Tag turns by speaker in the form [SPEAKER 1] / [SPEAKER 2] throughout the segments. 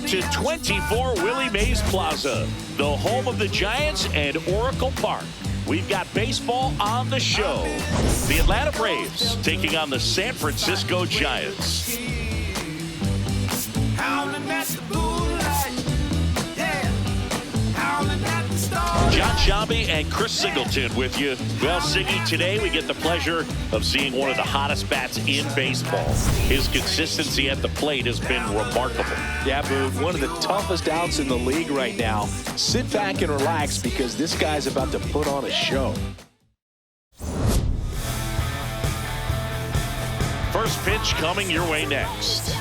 [SPEAKER 1] to 24 Willie Mays Plaza, the home of the Giants and Oracle Park. We've got baseball on the show. The Atlanta Braves taking on the San Francisco Giants. John Shambi and Chris Singleton with you. Well, Siggy, today we get the pleasure of seeing one of the hottest bats in baseball. His consistency at the plate has been remarkable.
[SPEAKER 2] Yeah, Boo, one of the toughest outs in the league right now. Sit back and relax because this guy's about to put on a show.
[SPEAKER 1] First pitch coming your way next.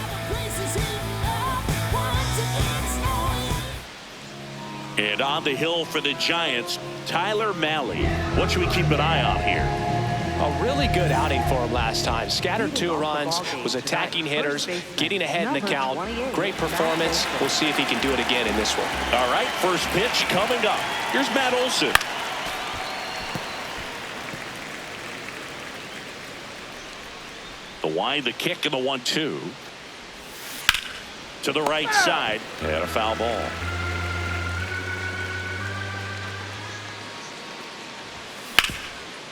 [SPEAKER 1] And on the hill for the Giants, Tyler Mahle. What should we keep an eye on here?
[SPEAKER 2] A really good outing for him last time. Scattered 2 runs, was attacking hitters, getting ahead in the count. Great performance. We'll see if he can do it again in this one.
[SPEAKER 1] All right, first pitch coming up. Here's Matt Olson. The wind, the kick, and the 1-2. To the right side, and a foul ball.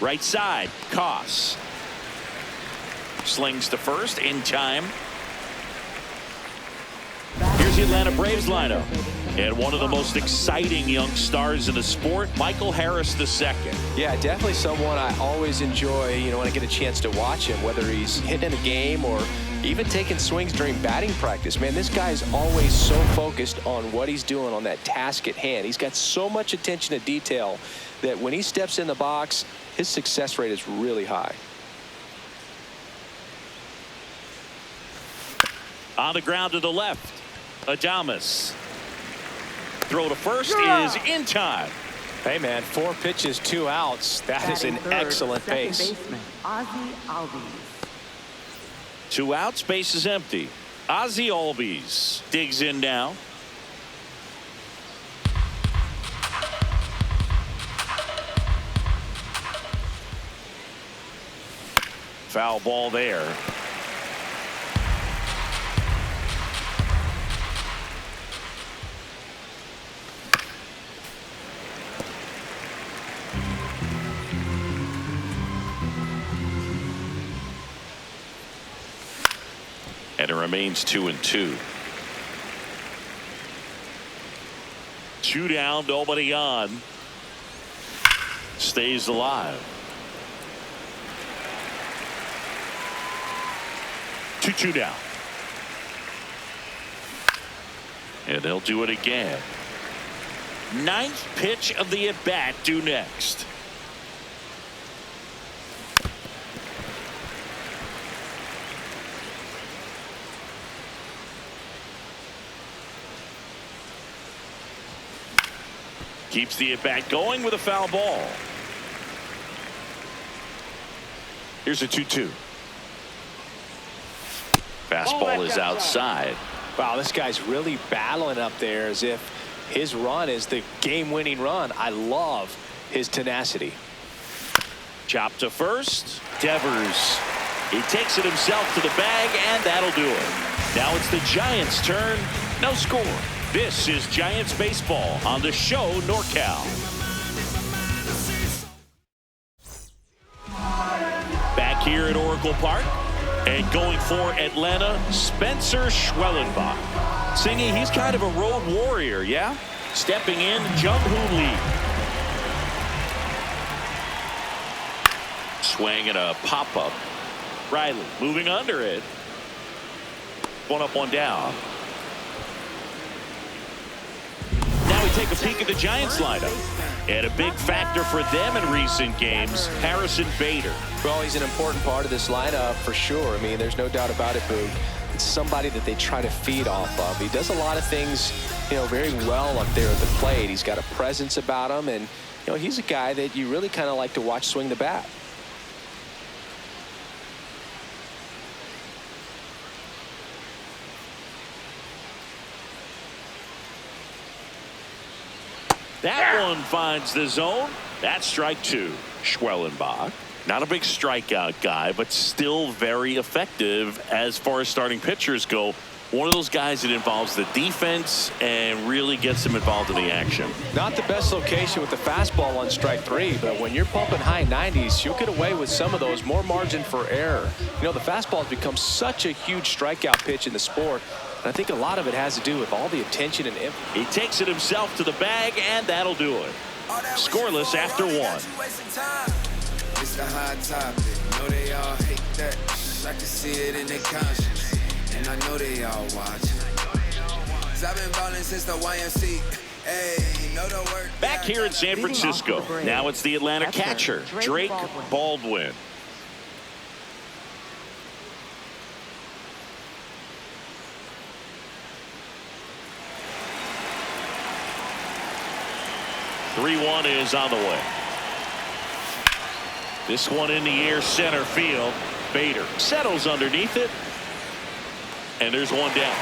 [SPEAKER 1] Right side, Koss. Slings to first in time. Here's the Atlanta Braves lineup. And one of the most exciting young stars in the sport, Michael Harris II.
[SPEAKER 2] Yeah, definitely someone I always enjoy, when I get a chance to watch him, whether he's hitting a game or even taking swings during batting practice. Man, this guy is always so focused on what he's doing on that task at hand. He's got so much attention to detail that when he steps in the box, his success rate is really high.
[SPEAKER 1] On the ground to the left, Adames. Throw to first is in time.
[SPEAKER 2] Hey, man, 4 pitches, 2 outs. That is an excellent pace.
[SPEAKER 1] 2 outs, base is empty. Ozzie Albies digs in now. Foul ball there. And it remains 2-2. 2 down, nobody on. Stays alive. 2-2 down. And they'll do it again. 9th pitch of the at-bat due next. Keeps the at-bat going with a foul ball. Here's a 2-2. Fastball is outside.
[SPEAKER 2] Wow, this guy's really battling up there as if his run is the game-winning run. I love his tenacity.
[SPEAKER 1] Chop to first. Devers. He takes it himself to the bag, and that'll do it. Now it's the Giants' turn. No score. This is Giants baseball on the show NorCal. Back here at Oracle Park. And going for Atlanta, Spencer Schwellenbach. Singy, he's kind of a road warrior, yeah? Stepping in, Jung-Hoo Lee. Swing and a pop-up. Riley moving under it. 1 up, 1 down. Now we take a peek at the Giants lineup. And a big factor for them in recent games, Harrison Bader.
[SPEAKER 2] Well, he's an important part of this lineup for sure. I mean, there's no doubt about it, Boog. It's somebody that they try to feed off of. He does a lot of things, very well up there at the plate. He's got a presence about him, and, he's a guy that you really kind of like to watch swing the bat.
[SPEAKER 1] That one finds the zone. That's strike 2. Schwellenbach. Not a big strikeout guy, but still very effective as far as starting pitchers go. One of those guys that involves the defense and really gets them involved in the action.
[SPEAKER 2] Not the best location with the fastball on strike 3, but when you're pumping high 90s, you'll get away with some of those, more margin for error. You know, the fastball has become such a huge strikeout pitch in the sport, and I think a lot of it has to do with all the attention and
[SPEAKER 1] he takes it himself to the bag, and that'll do it. Scoreless after 1.
[SPEAKER 3] It's the hot topic. Know they all hate that. I can see it in their conscience. And I know they all watching. I've been ballin' since the YMC. Hey, know the word.
[SPEAKER 1] Back here in San Francisco. Now it's the Atlanta catcher, Drake Baldwin. (3-1) is on the way. This one in the air, center field. Bader settles underneath it. And there's one down.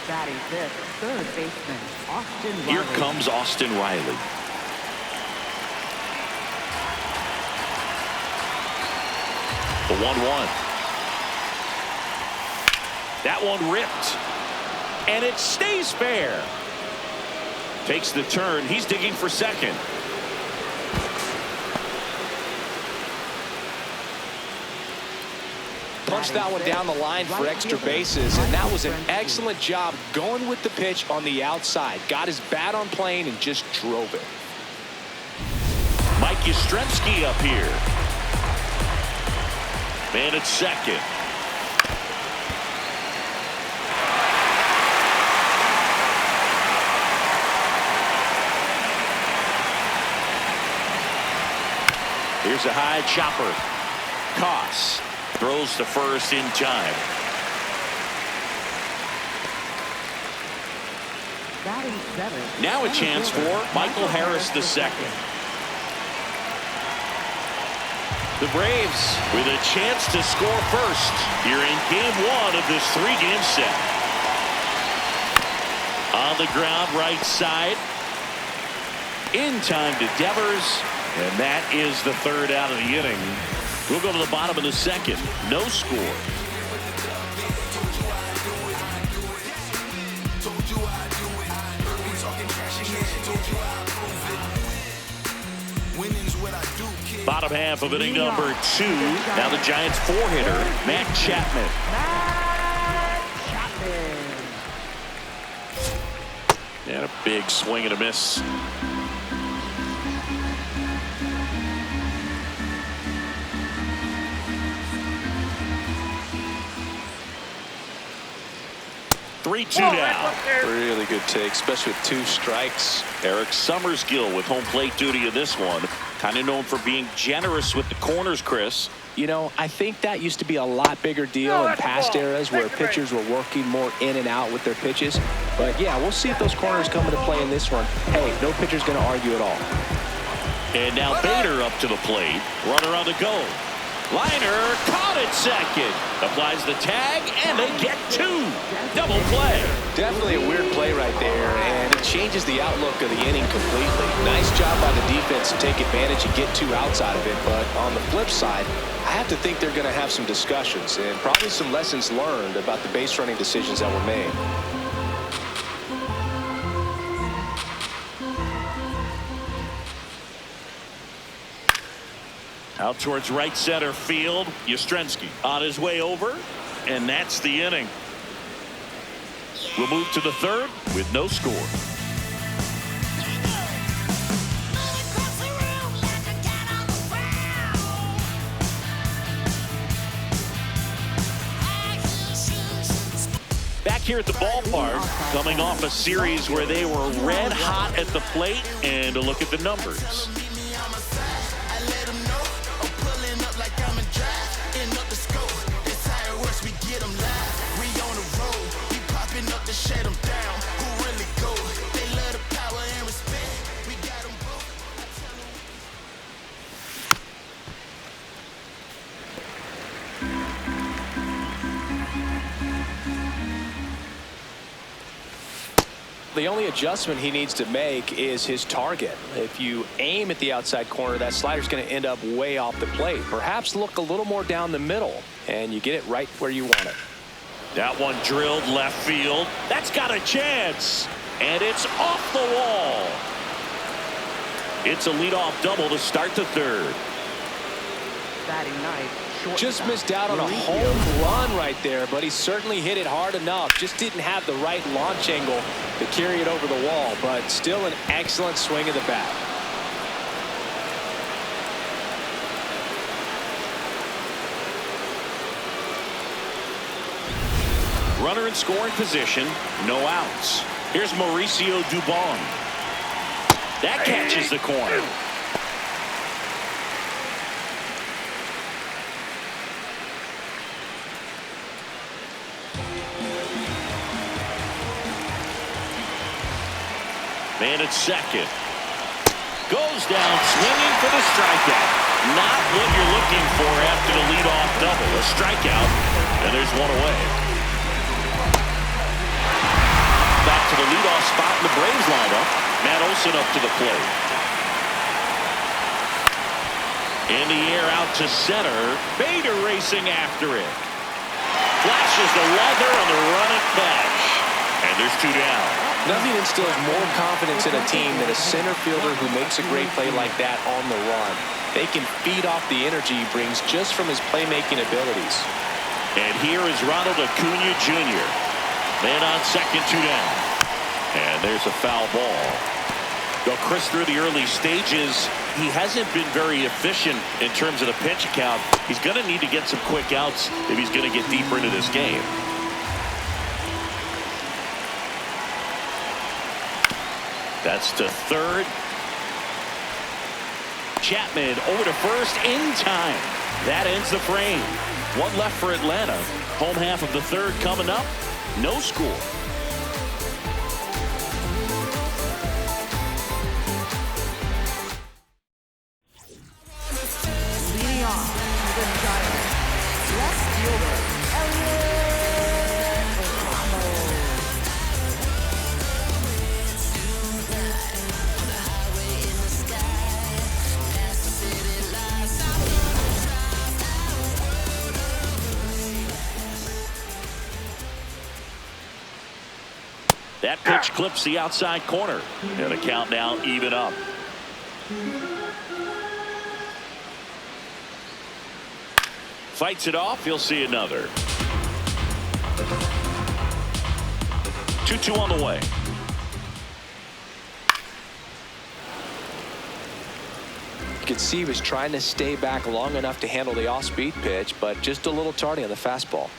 [SPEAKER 4] Batting fifth, third baseman, Austin Riley.
[SPEAKER 1] Here comes Austin Riley. The 1-1. That one ripped. And it stays fair. Takes the turn. He's digging for second.
[SPEAKER 2] punched that one down the line for extra bases, and that was an excellent job going with the pitch on the outside. Got his bat on plane and just drove it.
[SPEAKER 1] Mike Yastrzemski up here. Man at second. Here's a high chopper. Koss throws to first in time. Now a chance for Michael Harris II. The Braves with a chance to score first here in game one of this three-game set. On the ground, right side. In time to Devers. And that is the third out of the inning. We'll go to the bottom of the second. No score. Bottom half of inning number 2. Now the Giants four-hitter, Matt Chapman. And a big swing and a miss. Now.
[SPEAKER 2] Really good take, especially with 2 strikes.
[SPEAKER 1] Eric Summersgill with home plate duty in this one. Kind of known for being generous with the corners, Chris.
[SPEAKER 2] You know, I think that used to be a lot bigger deal in past eras where pitchers were working more in and out with their pitches. But yeah, we'll see if those corners come into play in this one. Hey, no pitcher's going to argue at all.
[SPEAKER 1] And now Bader up to the plate. Runner on the go. Liner caught at second. Applies the tag, and they get 2. Double play.
[SPEAKER 2] Definitely a weird play right there, and it changes the outlook of the inning completely. Nice job by the defense to take advantage and get 2 outs out of it. But on the flip side, I have to think they're going to have some discussions and probably some lessons learned about the base running decisions that were made.
[SPEAKER 1] Out towards right center field. Yastrzemski on his way over, and that's the inning. We'll move to the third with no score. Back here at the ballpark, coming off a series where they were red hot at the plate, and a look at the numbers.
[SPEAKER 2] the only adjustment he needs to make is his target. If you aim at the outside corner, that slider's going to end up way off the plate. Perhaps look a little more down the middle, and you get it right where you want it.
[SPEAKER 1] That one drilled left field. That's got a chance. And it's off the wall. It's a leadoff double to start the third.
[SPEAKER 4] Batting ninth.
[SPEAKER 2] Just missed out on a home run right there, but he certainly hit it hard enough. Just didn't have the right launch angle to carry it over the wall, but still an excellent swing of the bat.
[SPEAKER 1] Runner in scoring position, no outs. Here's Mauricio Dubon. That catches the corner. Man at second. Goes down swinging for the strikeout. Not what you're looking for after the leadoff double. A strikeout, and there's one away. Back to the leadoff spot in the Braves lineup. Matt Olson up to the plate. In the air out to center. Bader racing after it. Flashes the leather on the run and catch. And there's two down.
[SPEAKER 2] Nothing instills more confidence in a team than a center fielder who makes a great play like that on the run. They can feed off the energy he brings just from his playmaking abilities.
[SPEAKER 1] And here is Ronald Acuna Jr. Man on second, two down. And there's a foul ball. Go Chris, through the early stages, he hasn't been very efficient in terms of the pitch count. He's going to need to get some quick outs if he's going to get deeper into this game. That's to third. Chapman over to first in time. That ends the frame. One left for Atlanta. Home half of the third coming up. No score.
[SPEAKER 4] Leading off the Giants. Left fielder.
[SPEAKER 1] That pitch clips the outside corner. And the count now even up. Fights it off. You'll see another. 2-2 on the way.
[SPEAKER 2] You could see he was trying to stay back long enough to handle the off-speed pitch, but just a little tardy on the fastball.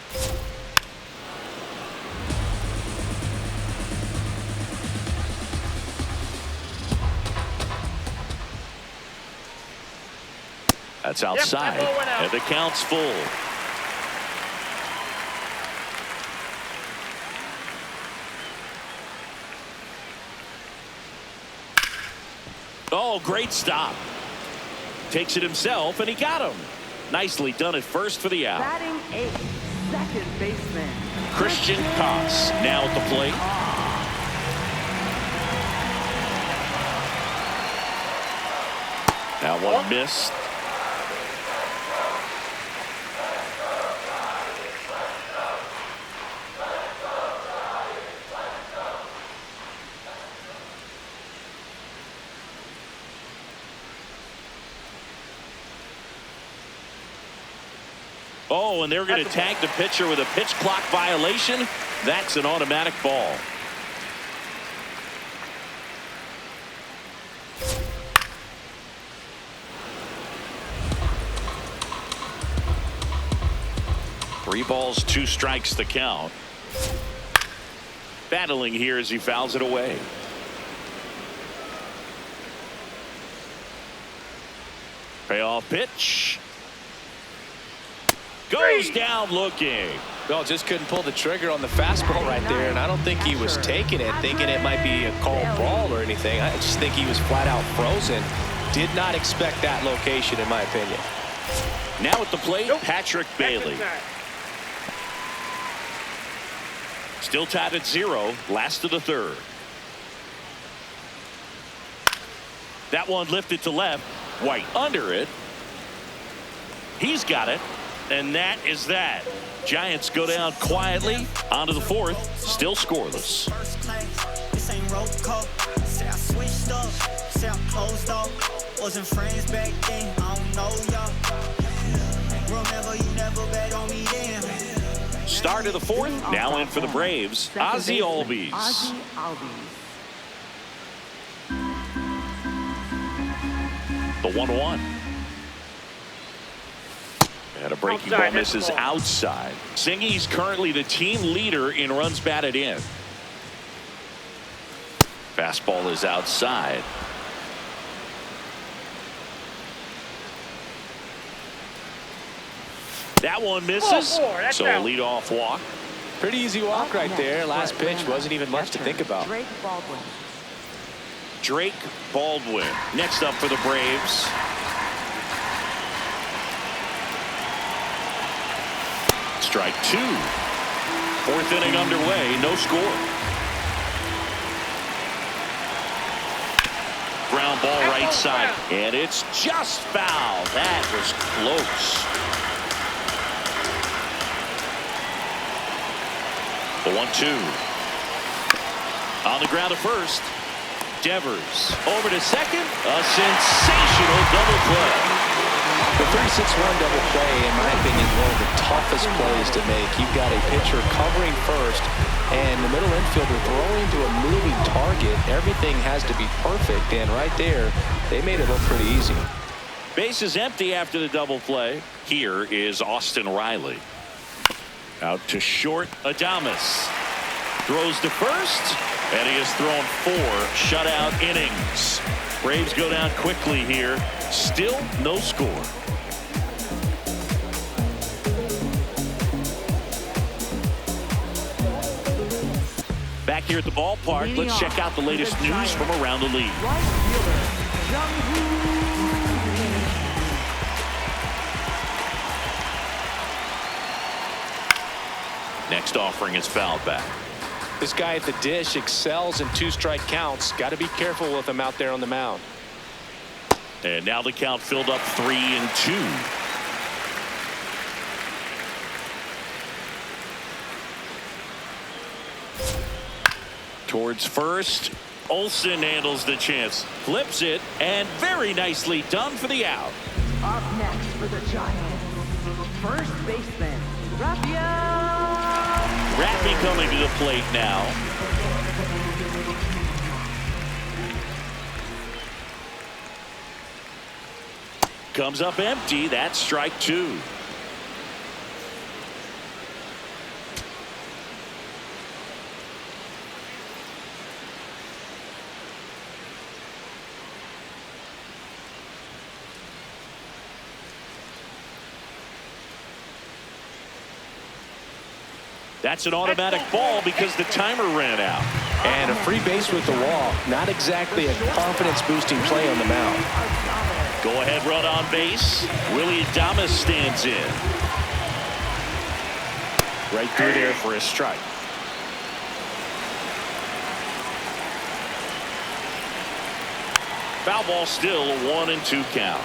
[SPEAKER 1] That's outside, and the count's full. Oh, great stop. Takes it himself, and he got him. Nicely done at first for the out.
[SPEAKER 4] Batting eighth, second baseman.
[SPEAKER 1] Christian Koss now at the plate. That one missed. Oh, and they're going to tag the pitcher with a pitch clock violation. That's an automatic ball. Three balls, two strikes the count. Battling here as he fouls it away. Payoff pitch. Goes down looking.
[SPEAKER 2] Well, just couldn't pull the trigger on the fastball right there, and I don't think he was taking it, thinking it might be a called ball or anything. I just think he was flat out frozen. Did not expect that location, in my opinion.
[SPEAKER 1] Now at the plate, Patrick Bailey. Still tied at 0, last of the third. That one lifted to left. White under it. He's got it. And that is that. Giants go down quietly onto the fourth. Still scoreless.
[SPEAKER 5] First class, this ain't roll call. Say I switched up, say I closed off. Wasn't friends back then, I don't know y'all. Remember you never bet on me then.
[SPEAKER 1] Start of the fourth. Now in for the Braves, Ozzie Albies.
[SPEAKER 4] Ozzie Albies.
[SPEAKER 1] The 1-1. And a breaking ball misses outside. Singy's currently the team leader in runs batted in. Fastball is outside. That one misses. So a leadoff walk.
[SPEAKER 2] Pretty easy walk right there. Last pitch wasn't even much to think about.
[SPEAKER 4] Drake Baldwin.
[SPEAKER 1] Drake Baldwin next up for the Braves. Strike two. Fourth inning underway. No score. Ground ball right side. And it's just foul. That was close. The 1-2. On the ground to first. Devers over to second. A sensational double play.
[SPEAKER 2] The 36-run double play, in my opinion, is one of the toughest plays to make. You've got a pitcher covering first, and the middle infielder throwing to a moving target. Everything has to be perfect, and right there, they made it look pretty easy.
[SPEAKER 1] Base is empty after the double play. Here is Austin Riley. Out to short. Adames throws to first, and he has thrown 4 shutout innings. Braves go down quickly here. Still no score. Back here at the ballpark, let's check out the latest news from around the league.
[SPEAKER 4] Right fielder, Jung-Hoo.
[SPEAKER 1] Next offering is fouled back.
[SPEAKER 2] This guy at the dish excels in 2-strike counts. Got to be careful with him out there on the mound.
[SPEAKER 1] And now the count filled up 3-2. Towards first. Olsen handles the chance. Flips it. And very nicely done for the out.
[SPEAKER 4] Up next for the Giants, first baseman, Raphael.
[SPEAKER 1] Rappy coming to the plate now. Comes up empty. That's strike 2. That's an automatic ball because the timer ran out.
[SPEAKER 2] And a free base with the walk. Not exactly a confidence-boosting play on the mound.
[SPEAKER 1] Go ahead run on base. Willie Adames stands in. Right through there for a strike. Foul ball still a 1-2 count.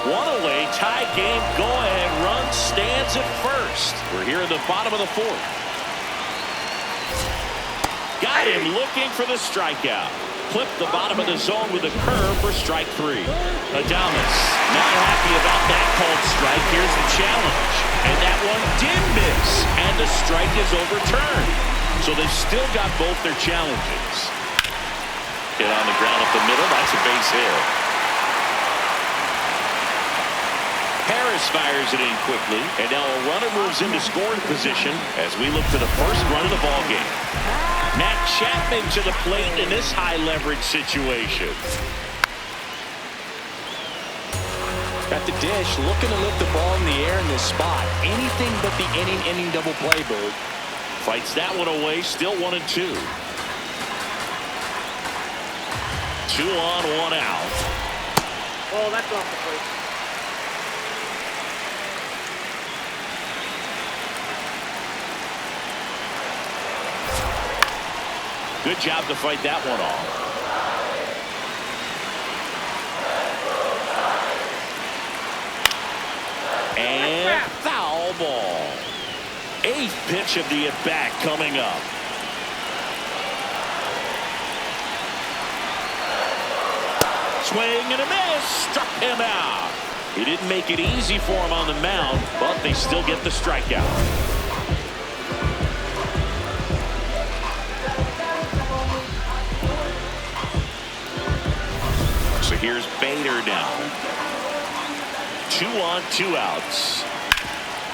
[SPEAKER 1] One away, tie game, go ahead run stands at first. We're here at the bottom of the fourth. Got him looking for the strikeout. Clipped the bottom of the zone with a curve for strike 3. Adames not happy about that called strike. Here's the challenge. And that one did miss. And the strike is overturned. So they've still got both their challenges. Hit on the ground up the middle. That's a base hit. Harris fires it in quickly, and now a runner moves into scoring position as we look to the first run of the ball game. Matt Chapman to the plate in this high leverage situation.
[SPEAKER 2] At the dish, looking to lift the ball in the air in this spot. Anything but the inning double play, Bird.
[SPEAKER 1] Fights that one away, still 1-2. 2 on, 1 out.
[SPEAKER 6] Oh, that's off the plate.
[SPEAKER 1] Good job to fight that one off. ball. 8th pitch of the at-bat coming up. Swing and a miss. Struck him out. He didn't make it easy for him on the mound, but they still get the strikeout. So here's Bader now. 2 on, 2 outs.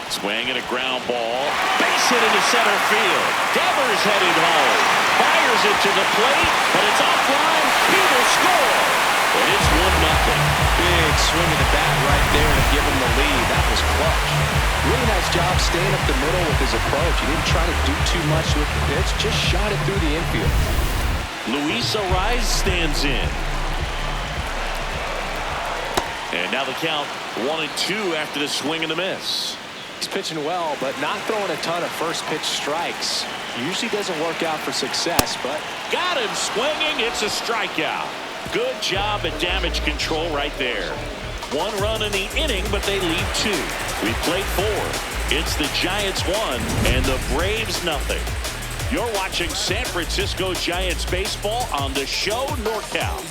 [SPEAKER 1] Swing and a ground ball. Base hit into center field. Devers headed home. Fires it to the plate, but it's offline. He will score. And it's 1-0.
[SPEAKER 2] Big swing of the bat right there to give him the lead. That was clutch. Really nice job staying up the middle with his approach. He didn't try to do too much with the pitch. Just shot it through the infield.
[SPEAKER 1] Luis Ariz stands in. And now the count 1-2 after the swing and the miss.
[SPEAKER 2] He's pitching well, but not throwing a ton of first pitch strikes. Usually doesn't work out for success, but
[SPEAKER 1] got him swinging. It's a strikeout. Good job at damage control right there. 1 run in the inning, but they lead 2. We played 4. It's the Giants 1 and the Braves 0. You're watching San Francisco Giants baseball on the show NorCal.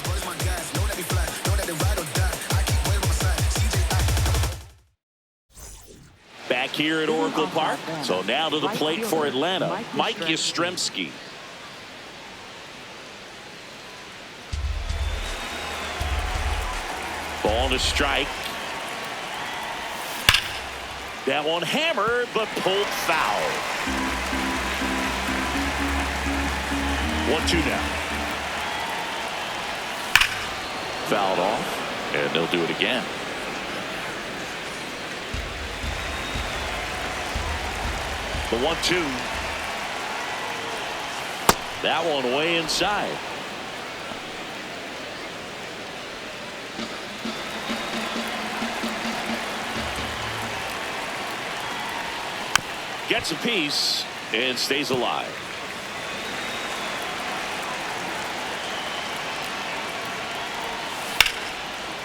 [SPEAKER 1] Back here at Oracle Park. So now to the plate for Atlanta, Mike Yastrzemski. Ball to strike. That one hammered, but pulled foul. 1-2 now. Fouled off, and they'll do it again. The 1-2. That one way inside. Gets a piece and stays alive.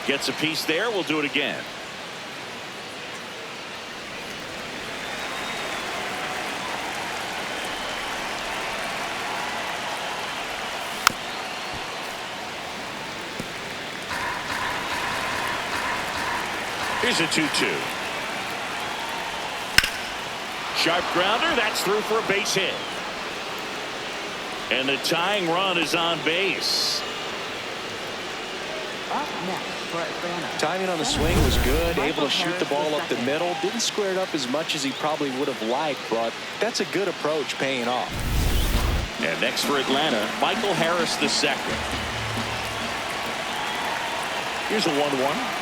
[SPEAKER 1] Gets a piece there. We'll do it again. Here's a 2-2. Sharp grounder. That's through for a base hit. And the tying run is on base.
[SPEAKER 4] Up next for Atlanta.
[SPEAKER 2] Timing on the swing was good. Able to shoot the ball up the middle. Didn't square it up as much as he probably would have liked, but that's a good approach paying off.
[SPEAKER 1] And next for Atlanta, Michael Harris II. Here's a 1-1.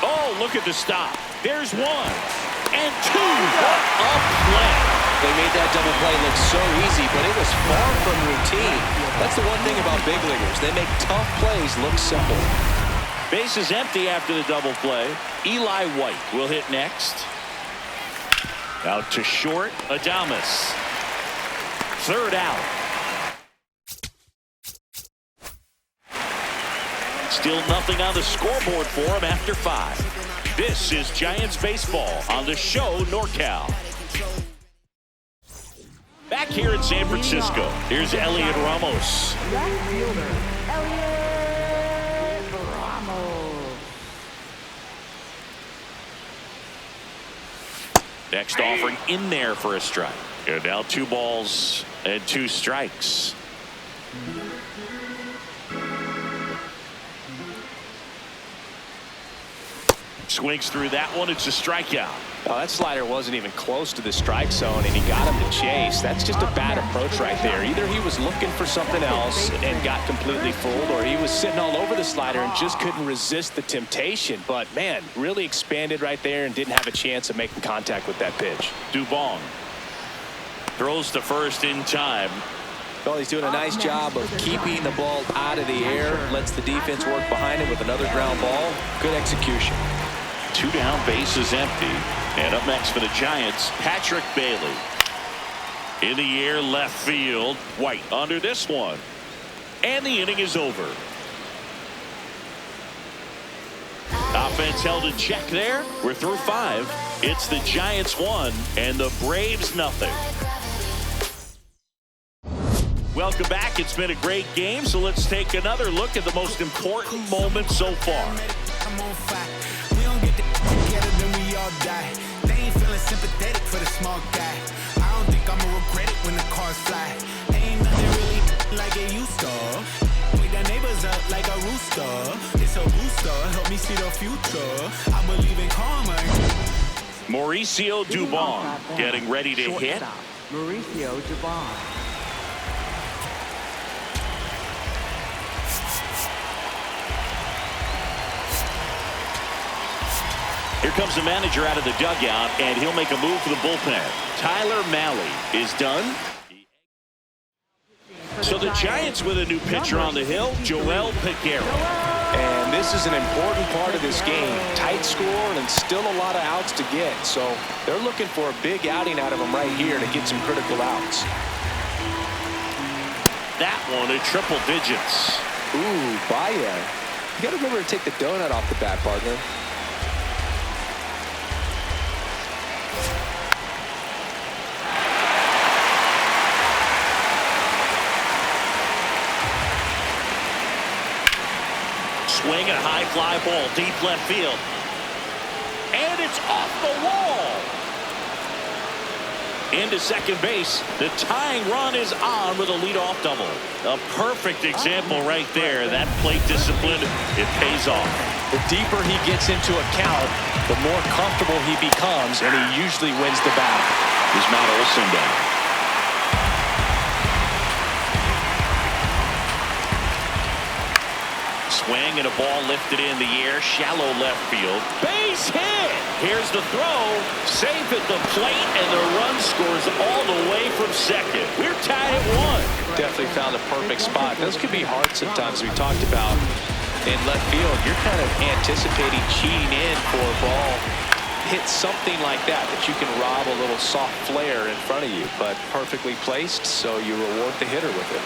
[SPEAKER 1] Oh, look at the stop. There's 1 and 2. What a play.
[SPEAKER 2] They made that double play look so easy, but it was far from routine. That's the one thing about big leaguers. They make tough plays look simple.
[SPEAKER 1] Base is empty after the double play. Eli White will hit next. Out to short, Adames. 3rd out. Still nothing on the scoreboard for him after 5. This is Giants baseball on the show NorCal. Back here in San Francisco, here's Elliot Ramos.
[SPEAKER 4] Left fielder, Elliot Ramos.
[SPEAKER 1] Next offering in there for a strike. And now 2 balls and 2 strikes. Swings through that one. It's a strikeout.
[SPEAKER 2] Oh, that slider wasn't even close to the strike zone, and he got him to chase. That's just a bad approach right there. Either he was looking for something else and got completely fooled, or he was sitting all over the slider and just couldn't resist the temptation. But, man, really expanded right there and didn't have a chance of making contact with that pitch.
[SPEAKER 1] Dubon throws to first in time.
[SPEAKER 2] Well, he's doing a nice job of keeping the ball out of the air, lets the defense work behind him with another ground ball. Good execution.
[SPEAKER 1] 2 down, base is empty. And up next for the Giants, Patrick Bailey. In the air, left field. White under this one. And the inning is over. Offense held in check there. We're through 5. It's the Giants 1 and the Braves nothing. Welcome back. It's been a great game, so let's take another look at the most important moment so far.
[SPEAKER 3] I'm on fire. We don't get together, then we all die. They ain't feeling sympathetic for the small guy. I don't think I'ma regret it when the cars fly. Ain't nothing really like it used to. Wake the neighbors up like a rooster. It's a booster, help me see the future. I believe in karma.
[SPEAKER 1] Mauricio Dubon getting ready to hit.
[SPEAKER 4] Shortstop, Mauricio Dubon.
[SPEAKER 1] Here comes the manager out of the dugout, and he'll make a move for the bullpen. Tyler Malley is done. So the Giants with a new pitcher on the hill, Joel Peguero.
[SPEAKER 2] And this is an important part of this game. Tight score and still a lot of outs to get. So they're looking for a big outing out of him right here to get some critical outs.
[SPEAKER 1] That one in triple digits.
[SPEAKER 2] Ooh, Baez. You got to remember to take the donut off the bat, partner.
[SPEAKER 1] Swing and a high fly ball deep left field. And it's off the wall. Into second base. The tying run is on with a leadoff double. A perfect example right there. That plate discipline, it pays off.
[SPEAKER 2] The deeper he gets into a count, the more comfortable he becomes, and he usually wins the battle.
[SPEAKER 1] Here's Matt Olson down. Swing and a ball lifted in the air, shallow left field. Base hit! Here's the throw, safe at the plate, and the run scores all the way from second. We're tied at 1.
[SPEAKER 2] Definitely found a perfect spot. Those could be hard sometimes. We talked about in left field. You're kind of anticipating cheating in for a ball. Hit something like that you can rob a little soft flare in front of you, but perfectly placed, so you reward the hitter with it.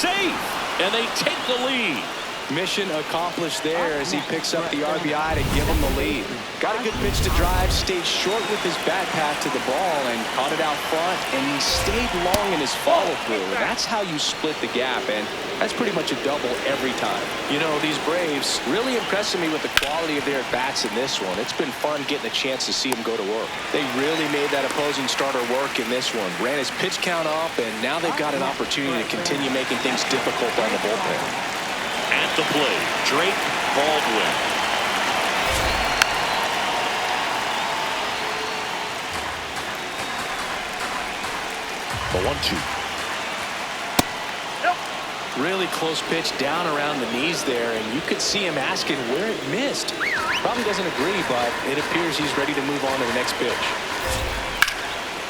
[SPEAKER 1] Safe, and they take the lead.
[SPEAKER 2] Mission accomplished there as he picks up the RBI to give him the lead. Got a good pitch to drive, stayed short with his bat path to the ball and caught it out front, and he stayed long in his follow-through. That's how you split the gap, and that's pretty much a double every time. You know, these Braves really impressing me with the quality of their bats in this one. It's been fun getting a chance to see them go to work. They really made that opposing starter work in this one. Ran his pitch count up, and now they've got an opportunity to continue making things difficult on the bullpen.
[SPEAKER 1] At the plate, Drake Baldwin. The 1-2.
[SPEAKER 2] Really close pitch down around the knees there, and you could see him asking where it missed. Probably doesn't agree, but it appears he's ready to move on to the next pitch.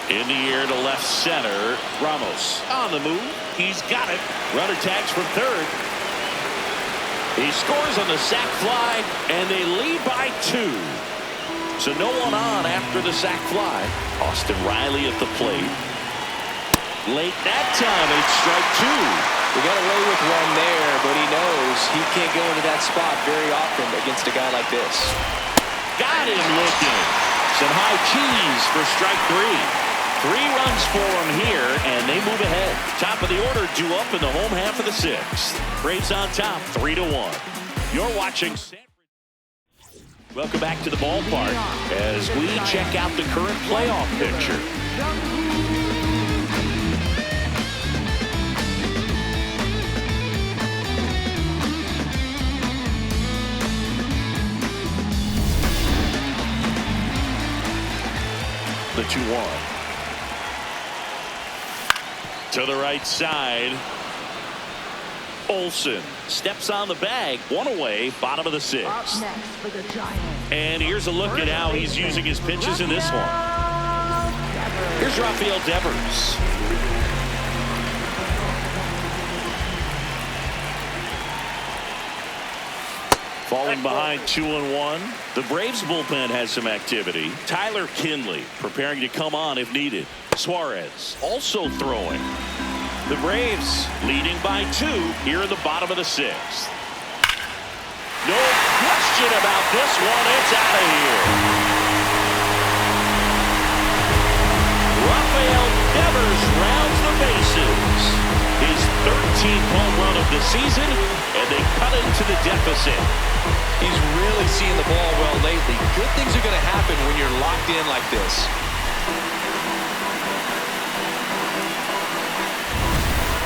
[SPEAKER 1] In the air to left center. Ramos on the move. He's got it. Runner tags from third. He scores on the sac fly, and they lead by 2. So no one on after the sac fly. Austin Riley at the plate. Late that time, it's strike 2.
[SPEAKER 2] We got away with one there, but he knows he can't go into that spot very often against a guy like this.
[SPEAKER 1] Got him looking. Some high cheese for strike 3. 3 runs for him here, and they move ahead. Top of the order due up in the home half of the 6th. Braves on top, 3-1. You're watching. Welcome back to the ballpark as we check out the current playoff picture. The 2-1. To the right side. Olson steps on the bag. 1 away, bottom of the 6th.
[SPEAKER 4] Up next for the Giants.
[SPEAKER 1] And here's a look at how he's using his pitches in this one. Here's Rafael Devers. Falling behind 2-1. The Braves bullpen has some activity. Tyler Kinley preparing to come on if needed. Suarez also throwing. The Braves leading by 2 here in the bottom of the 6th. No question about this one. It's out of here. Rafael Devers rounds the bases. His 13th home run of the season, and they cut into the deficit.
[SPEAKER 2] He's really seeing the ball well lately. Good things are going to happen when you're locked in like this.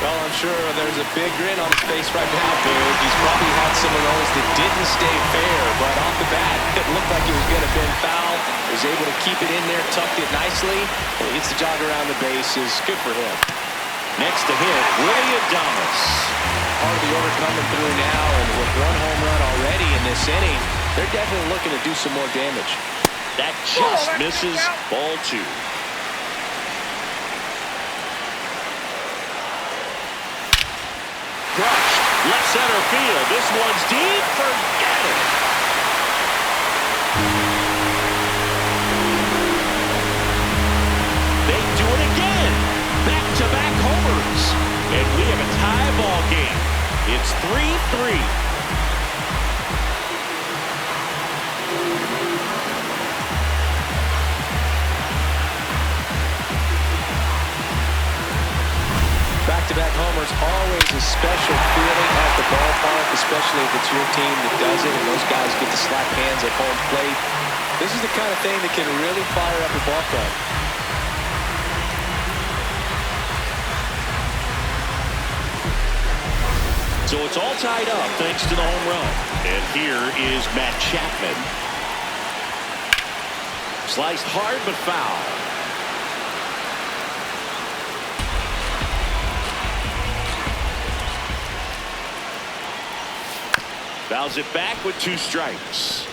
[SPEAKER 2] Well, I'm sure there's a big grin on his face right now, Boog. He's probably had some of those that didn't stay fair, but off the bat, it looked like it was going to have been foul. Was able to keep it in there, tucked it nicely, and he gets the jog around the bases. Good for him.
[SPEAKER 1] Next to hit, Willie Adames.
[SPEAKER 2] Part of the order coming through now, and with 1 home run already in this inning, they're definitely looking to do some more damage.
[SPEAKER 1] That just misses. Ball 2. Crushed. Left center field. This one's deep. Forget it. They do it again. Back-to-back homers. And we have a tie ball game. It's 3-3.
[SPEAKER 2] Back-to-back homers, always a special feeling at the ballpark, especially if it's your team that does it and those guys get to slap hands at home plate. This is the kind of thing that can really fire up a ball club.
[SPEAKER 1] So it's all tied up thanks to the home run. And here is Matt Chapman. Sliced hard but foul. Fouls it back with 2 strikes.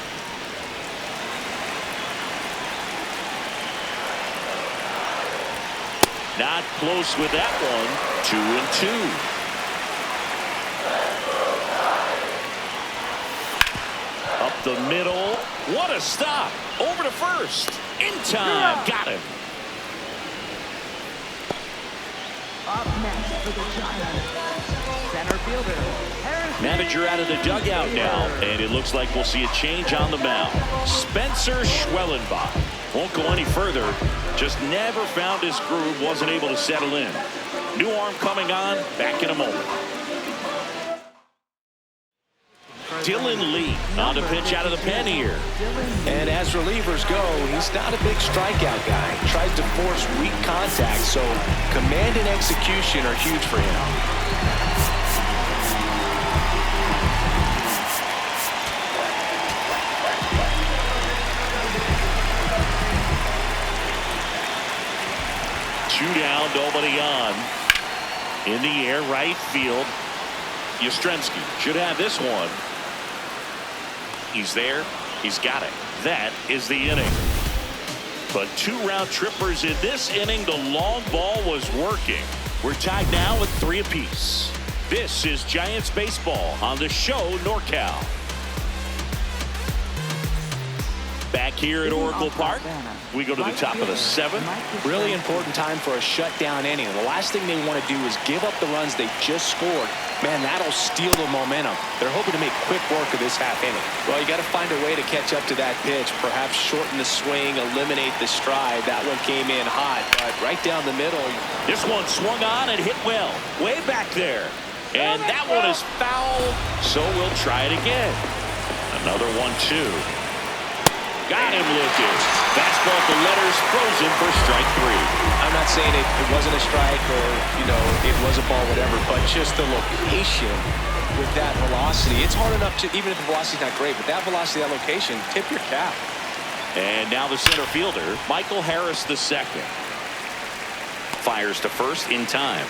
[SPEAKER 1] Not close with that one. 2-2. Up the middle. What a stop. Over to first. In time. Got him.
[SPEAKER 4] Up next for the Giants, center fielder.
[SPEAKER 1] Manager out of the dugout now, and it looks like we'll see a change on the mound. Spencer Schwellenbach won't go any further. Just never found his groove. Wasn't able to settle in. New arm coming on. Back in a moment. Dylan Lee on the pitch out of the pen here.
[SPEAKER 2] And as relievers go, he's not a big strikeout guy. He tries to force weak contact, so command and execution are huge for him.
[SPEAKER 1] Two down, nobody on. In the air, right field. Yastrzemski should have this one. He's there. He's got it. That is the inning. But 2 round trippers in this inning. The long ball was working. We're tied now at 3 apiece. This is Giants baseball on the show NorCal. Back here at Oracle Park, we go to the top of the 7th.
[SPEAKER 2] Really important time for a shutdown inning. The last thing they want to do is give up the runs they just scored. Man, that'll steal the momentum. They're hoping to make quick work of this half inning. Well, you got to find a way to catch up to that pitch. Perhaps shorten the swing, eliminate the stride. That one came in hot, but right down the middle.
[SPEAKER 1] This one swung on and hit well. Way back there. And that one is foul, so we'll try it again. Another 1-2. Got him looking. Fastball at the letters, frozen for strike 3.
[SPEAKER 2] I'm not saying it wasn't a strike or, it was a ball, whatever, but just the location with that velocity. It's hard enough to, even if the velocity's not great, but that velocity, that location, tip your cap.
[SPEAKER 1] And now the center fielder, Michael Harris II. Fires to first in time.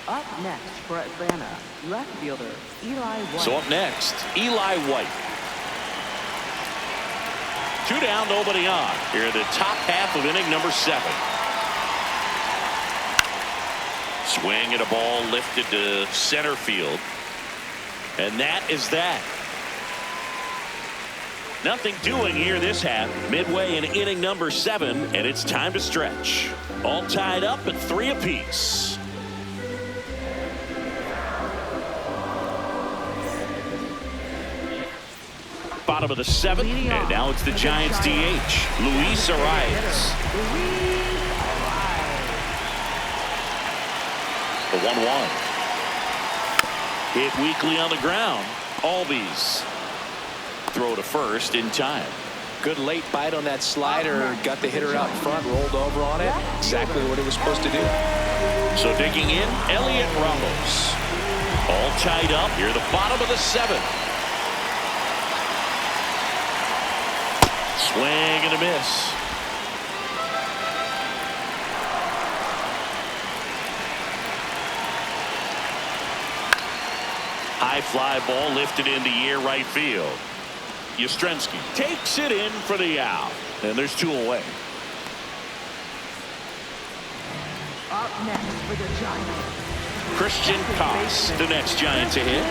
[SPEAKER 4] Up next for Atlanta, left fielder Eli White.
[SPEAKER 1] So up next, Eli White. 2 down, nobody on. Here in the top half of inning number 7. Swing and a ball lifted to center field. And that is that. Nothing doing here this half. Midway in inning number 7, and it's time to stretch. All tied up at 3 apiece. Bottom of the 7th, and now it's the Giants DH, Luis Arias. The 1-1. Hit weakly on the ground. Albies throw to first in time.
[SPEAKER 2] Good late bite on that slider. Got the hitter out in front, rolled over on it. Exactly what it was supposed to do.
[SPEAKER 1] So digging in, Elliot Ramos. All tied up here, the bottom of the 7th. Swing and a miss. High fly ball lifted into air right field. Yastrzemski takes it in for the out. And there's 2 away.
[SPEAKER 4] Up next for the Giants.
[SPEAKER 1] Christian Koss, the next Giant to hit.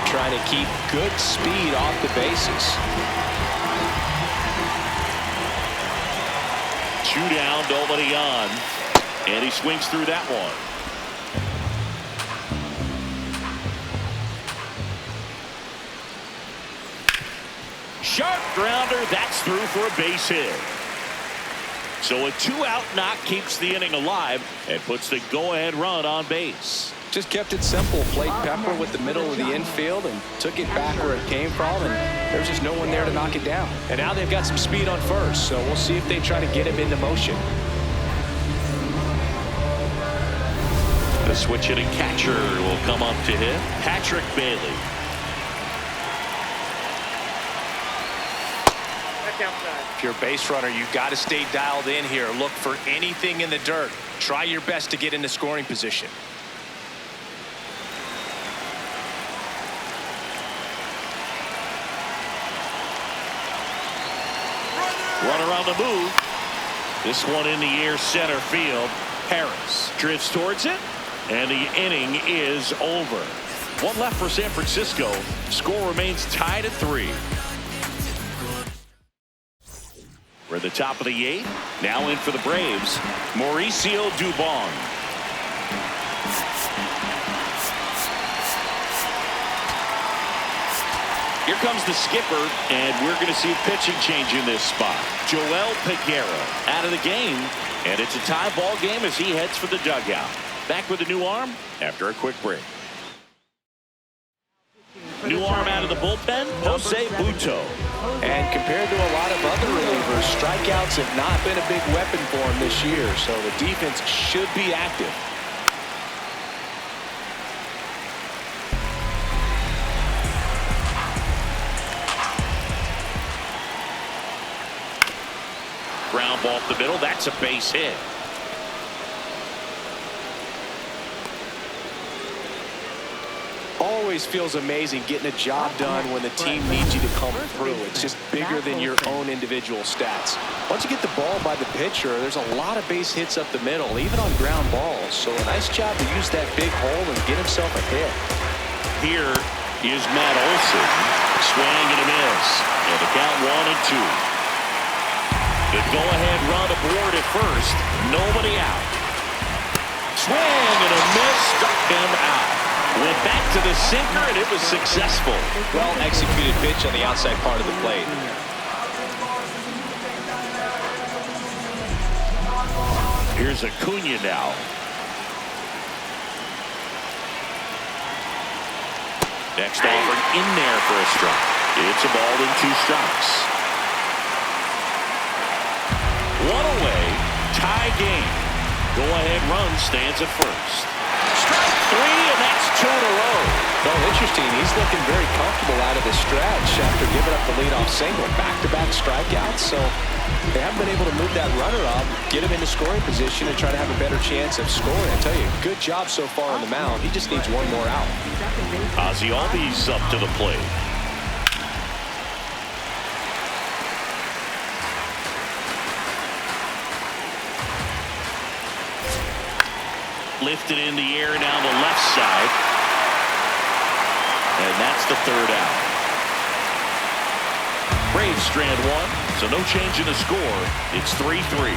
[SPEAKER 2] Trying to keep good speed off the bases.
[SPEAKER 1] 2 down, nobody on. And he swings through that one. Sharp grounder, that's through for a base hit. So a 2-out knock keeps the inning alive and puts the go-ahead run on base.
[SPEAKER 2] Just kept it simple. Played pepper with the middle of the infield and took it back where it came from, and there's just no one there to knock it down. And now they've got some speed on first, so we'll see if they try to get him into motion.
[SPEAKER 1] The switch hitting catcher will come up to hit. Patrick Bailey.
[SPEAKER 7] If you're a base runner, you got to stay dialed in here. Look for anything in the dirt. Try your best to get into scoring position.
[SPEAKER 1] Runner on the move. This one in the air, center field. Harris drifts towards it, and the inning is over. 1 left for San Francisco. Score remains tied at 3. We're at the top of the 8th. Now in for the Braves, Mauricio Dubon. Here comes the skipper, and we're going to see a pitching change in this spot. Joel Peguero out of the game, and it's a tie ball game as he heads for the dugout. Back with a new arm after a quick break. New arm out of the bullpen, Jose Butto.
[SPEAKER 2] And compared to a lot of other relievers, strikeouts have not been a big weapon for him this year, so the defense should be active.
[SPEAKER 1] Ground ball up the middle, that's a base hit.
[SPEAKER 2] Always feels amazing getting a job done when the team needs you to come through. It's just bigger than your own individual stats. Once you get the ball by the pitcher, there's a lot of base hits up the middle, even on ground balls. So a nice job to use that big hole and get himself a hit.
[SPEAKER 1] Here is Matt Olson. Swing and a miss. And the count 1-2. The go-ahead run aboard at first. Nobody out. Swing and a miss. Struck him out. Went back to the sinker, and it was successful.
[SPEAKER 2] Well-executed pitch on the outside part of the plate.
[SPEAKER 1] Here's Acuna now. Next offering in there for a strike. It's a ball and 2 strikes. 1 away, tie game. Go-ahead run stands at first. Strike 3, and that's 2 in a row.
[SPEAKER 2] Well, interesting. He's looking very comfortable out of the stretch after giving up the leadoff single. Back-to-back strikeouts, so they haven't been able to move that runner up, get him into scoring position, and try to have a better chance of scoring. I tell you, good job so far on the mound. He just needs 1 more out.
[SPEAKER 1] Ozzie Albies up to the plate. Lifted in the air down the left side. And that's the 3rd out. Braves strand one, so no change in the score. It's 3-3.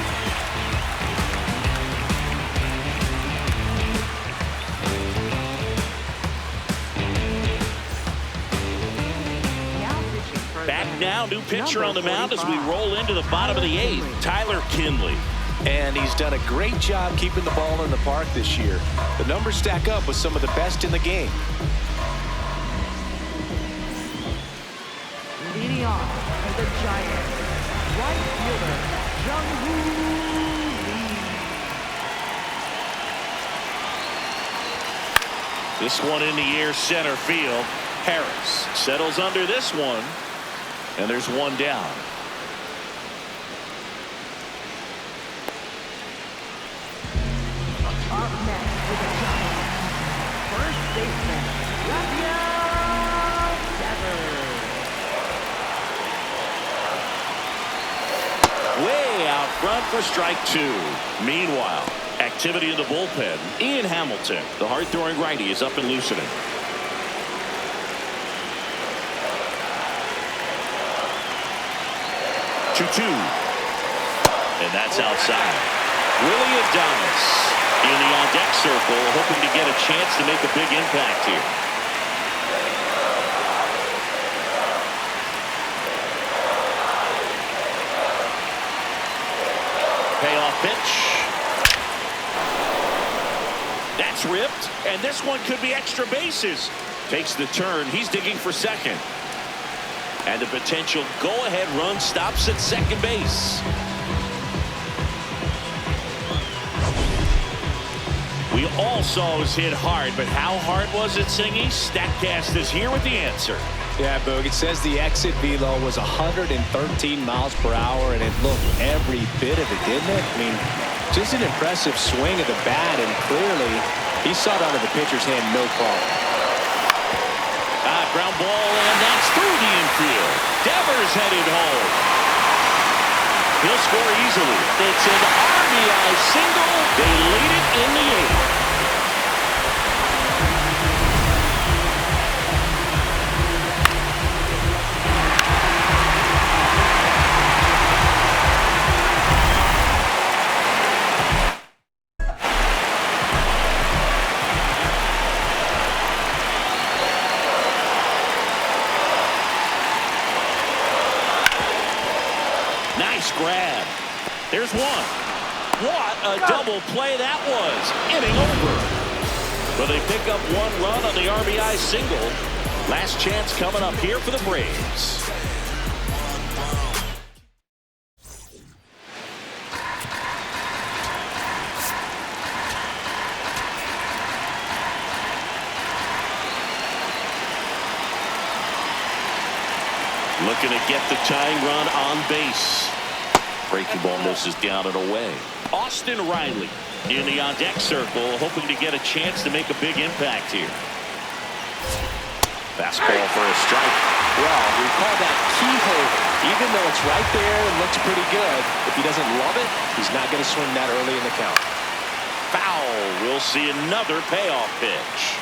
[SPEAKER 1] Back now, new pitcher on the mound as we roll into the bottom of the 8th, Tyler Kinley.
[SPEAKER 2] And he's done a great job keeping the ball in the park this year. The numbers stack up with some of the best in the game.
[SPEAKER 4] Leading off for the Giants, right fielder, Jung-Woo Lee.
[SPEAKER 1] This one in the air, center field. Harris settles under this one, and there's one down.
[SPEAKER 4] Up next for the Giants, first baseman, Rafael Devers.
[SPEAKER 1] Way out front for strike 2. Meanwhile, activity in the bullpen. Ian Hamilton, the hard-throwing righty, is up and loosening. 2-2. And that's outside. Willie Adames in the on-deck circle, hoping to get a chance to make a big impact here. Payoff pitch. That's ripped, and this one could be extra bases. Takes the turn. He's digging for second. And the potential go-ahead run stops at second base. We all saw it was hit hard, but how hard was it, Singy? Statcast is here with the answer.
[SPEAKER 2] Yeah, Boog, it says the exit velo was 113 miles per hour, and it looked every bit of it, didn't it? I mean, just an impressive swing of the bat, and clearly he saw it out of the pitcher's hand, no problem.
[SPEAKER 1] Ground ball, and that's through the infield. Devers headed home. He'll score easily. It's an RBI single. They lead it in the 8th. Nice grab. There's one. What a double play that was. Inning over. But they pick up one run on the RBI single. Last chance coming up here for the Braves. Looking to get the tying run on base. Breaking ball misses down and away. Austin Riley in the on-deck circle, hoping to get a chance to make a big impact here. Fastball for a strike.
[SPEAKER 2] Well, we call that keyhole. Even though it's right there and looks pretty good, if he doesn't love it, he's not going to swing that early in the count.
[SPEAKER 1] Foul. We'll see another payoff pitch.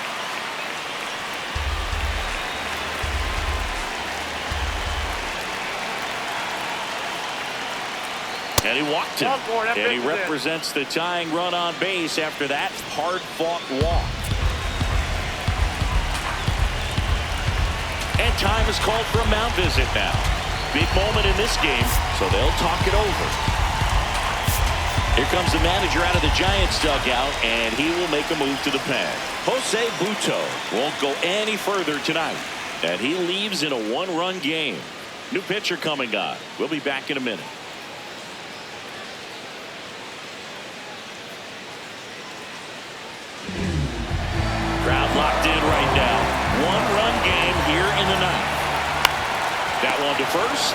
[SPEAKER 1] And he walked him. And he represents the tying run on base after that hard-fought walk. And time is called for a mound visit now. Big moment in this game, so they'll talk it over. Here comes the manager out of the Giants dugout, and he will make a move to the pen. Jose Buto won't go any further tonight, and he leaves in a one-run game. New pitcher coming on. We'll be back in a minute. Crowd locked in right now. One-run game here in the 9th. That one to first.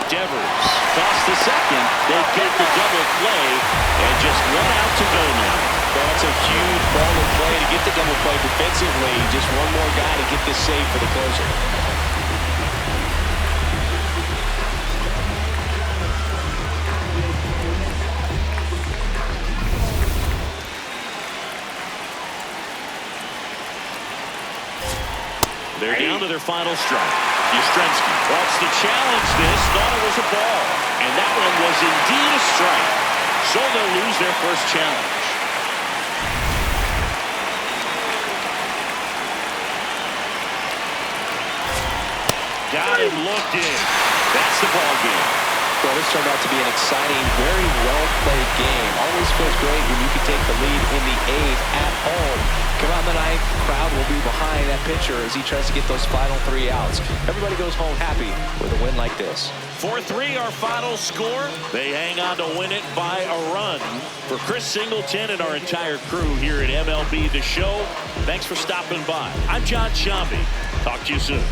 [SPEAKER 1] Devers toss to second. They get the double play, and just one out to go now.
[SPEAKER 2] Well, that's a huge ball in play to get the double play defensively. Just one more guy to get this save for the closer.
[SPEAKER 1] They're down to their final strike. Yastrzemski wants to challenge this. Thought it was a ball. And that one was indeed a strike. So they'll lose their first challenge. Got him looking. That's the ball game.
[SPEAKER 2] Well, this turned out to be an exciting, very well-played game. Always feels great when you can take the lead in the 8th at home. Come out in the 9th, crowd will be behind that pitcher as he tries to get those final 3 outs. Everybody goes home happy with a win like this.
[SPEAKER 1] 4-3 our final score. They hang on to win it by a run. For Chris Singleton and our entire crew here at MLB The Show, thanks for stopping by. I'm John Shambi. Talk to you soon.